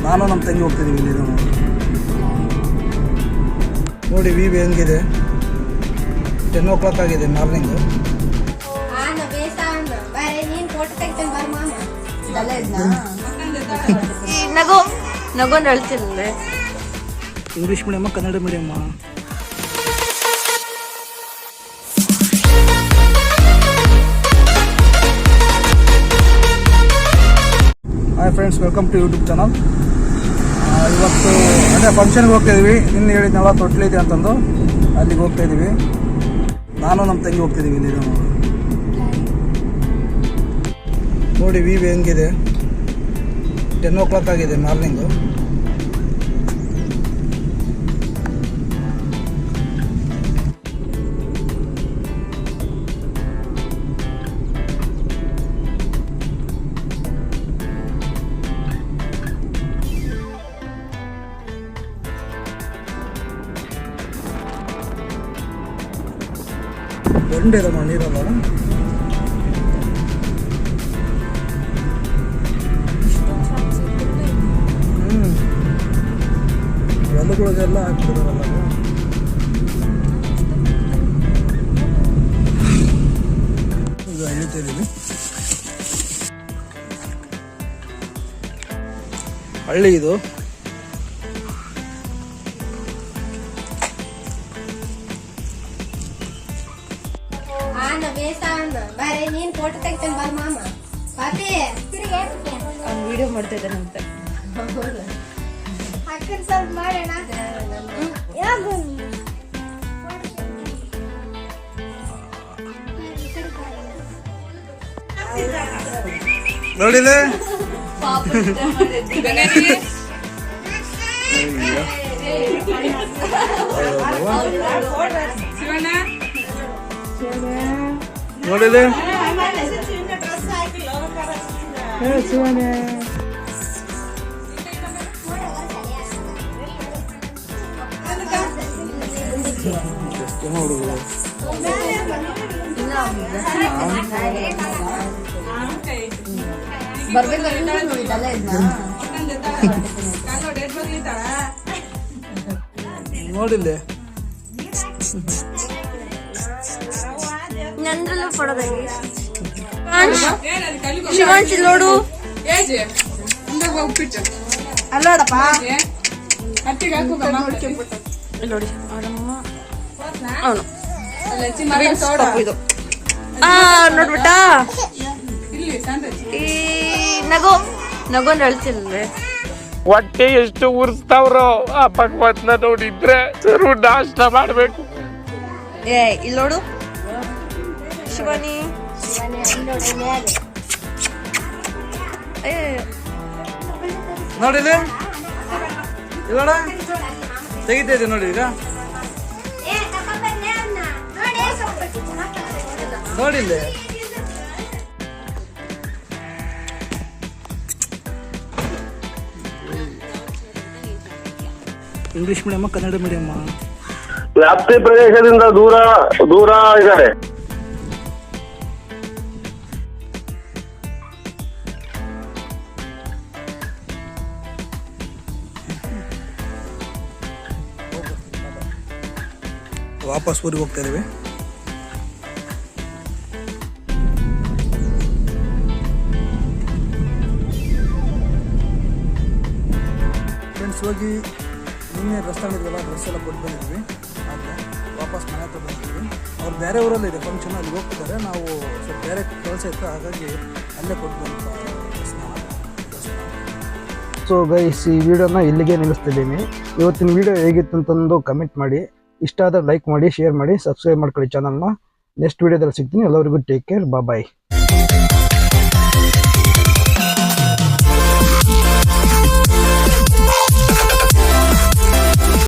ನಾನು ನಮ್ಮ ತಂಗಿ ಹೋಗ್ತಿದ್ದೀವಿ ಇಲ್ಲಿ ನೋಡಿ ವ್ಯೂ ಹೆಂಗಿದೆ. 10 o'clock ಆಗಿದೆ ಮಾರ್ನಿಂಗು. ನಗೊಂಡು ಹೇಳ್ತಿಲ್ಲ. ಇಂಗ್ಲೀಷ್ ಮೀಡಿಯಮ್ಮ ಕನ್ನಡ ಮೀಡಿಯಮ್ಮ? Hi friends, welcome to YouTube channel. ಇವತ್ತು ಅದೇ ಫಂಕ್ಷನ್ಗೆ ಹೋಗ್ತಾಯಿದ್ವಿ. ನಿನ್ನೆ ಹೇಳಿದ್ನಲ್ಲ ತೊಟ್ಲಿದೆ ಅಂತಂದು, ಅಲ್ಲಿಗೆ ಹೋಗ್ತಾಯಿದ್ದೀವಿ. ನಾನು ನಮ್ಮ ತಂಗಿ ಹೋಗ್ತಿದ್ದೀವಿ ಇಲ್ಲಿ ನೋಡಿ ವ್ಯೂ ಹೆಂಗಿದೆ. 10 o'clock ಆಗಿದೆ ಮಾರ್ನಿಂಗು. ಬಂಡಿದಮ್ಮ ನೀರಲ್ಲ. ಹೊಲಗಳಿಗೆಲ್ಲ ಹಾಕ್ತಿದಾರಲ್ಲ. ಈಗ ಹೇಳ್ತಿದ್ದೀವಿ ಹಳ್ಳಿ ಇದು. ವಿಡಿಯೋ ಮಾಡ್ತಾ ಇದ್ದಾನಂತೆ. ನೋಡಿದೆ ನೋಡಿದೆ ಹುಡುಗರು ನೋಡಿಲ್ಲ. ನಂದ್ರಲ್ಲೂ ಕೊಡೋದಾಗಿ ಶಿವಾಂಶಿ ನೋಡು. ಅಲ್ಲೋಡಪ್ಪ ನೋಡಿ ಅವನಮ್ಮ ಅವನು ಇದು ನೋಡ್ಬಿಟ್ಟ. ಈ ನಗೊಂಡು ಹೇಳ್ತಿಲ್ವೇ ಹೊಟ್ಟೆ ಎಷ್ಟು ಉರ್ಸ್ತಾವ್ರೋ ಆ ಭಗವಂತನ ನೋಡಿದ್ರೆ ಸರು ನಾಷ್ಟ ಮಾಡ್ಬೇಕು. ಇಲ್ಲಿ ನೋಡು ಶಿವಾನಿ. ನೋಡಿಲ್ಲ ಇಲ್ಲೋಡ ತೆಗಿತಾ ಇದೆ ನೋಡಿ. ಈಗ ನೋಡಿಲ್ಲ ಇಂಗ್ಲಿಷ್ ಮೀಡಿಯಮ್ಮ ಕನ್ನಡ ಮೀಡಿಯಮ್ಮ? ವ್ಯಾಪ್ತಿ ಪ್ರದೇಶದಿಂದ ದೂರ ದೂರ ಇದ್ದಾರೆ. ವಾಪಸ್ ಊರಿಗೆ ಹೋಗ್ತಾ ಇದೀವಿ. ಫ್ರೆಂಡ್ಸ್, ಹೋಗಿ ನಿನ್ನೆ ಡ್ರೆಸ್ ತಗೊಂಡಿದ್ವಲ್ಲ, ಡ್ರೆಸ್ ಎಲ್ಲ ಕೊಟ್ಟು ಬಂದಿದ್ವಿ. ಆದರೆ ವಾಪಸ್ ಮನೆ ಹತ್ರ ಬಂದಿದ್ವಿ. ಅವ್ರು ಬೇರೆ ಊರಲ್ಲಿ ಇದೆ ಫಂಕ್ಷನ್, ಅಲ್ಲಿಗೆ ಹೋಗ್ತಿದ್ದಾರೆ. ನಾವು ಸ್ವಲ್ಪ ಬೇರೆ ಕೆಲಸ ಇತ್ತು, ಹಾಗಾಗಿ ಅಲ್ಲೇ ಕೊಟ್ಟು ಬಂದು ಸೊ ಗೈಸ್, ಈ ವಿಡಿಯೋನ ಇಲ್ಲಿಗೆ ನಿಲ್ಲಿಸ್ತಿದ್ದೀನಿ. ಇವತ್ತಿನ ವಿಡಿಯೋ ಹೇಗಿತ್ತು ಅಂತಂದು ಕಮೆಂಟ್ ಮಾಡಿ. ಇಷ್ಟ ಆದರೆ ಲೈಕ್ ಮಾಡಿ, ಶೇರ್ ಮಾಡಿ, ಸಬ್ಸ್ಕ್ರೈಬ್ ಮಾಡ್ಕೊಳ್ಳಿ ಚಾನಲ್ನ. ನೆಕ್ಸ್ಟ್ ವಿಡಿಯೋದಲ್ಲಿ ಸಿಗ್ತೀನಿ. ಎಲ್ಲರಿಗೂ ಟೇಕ್ ಕೇರ್, ಬಾಯ್.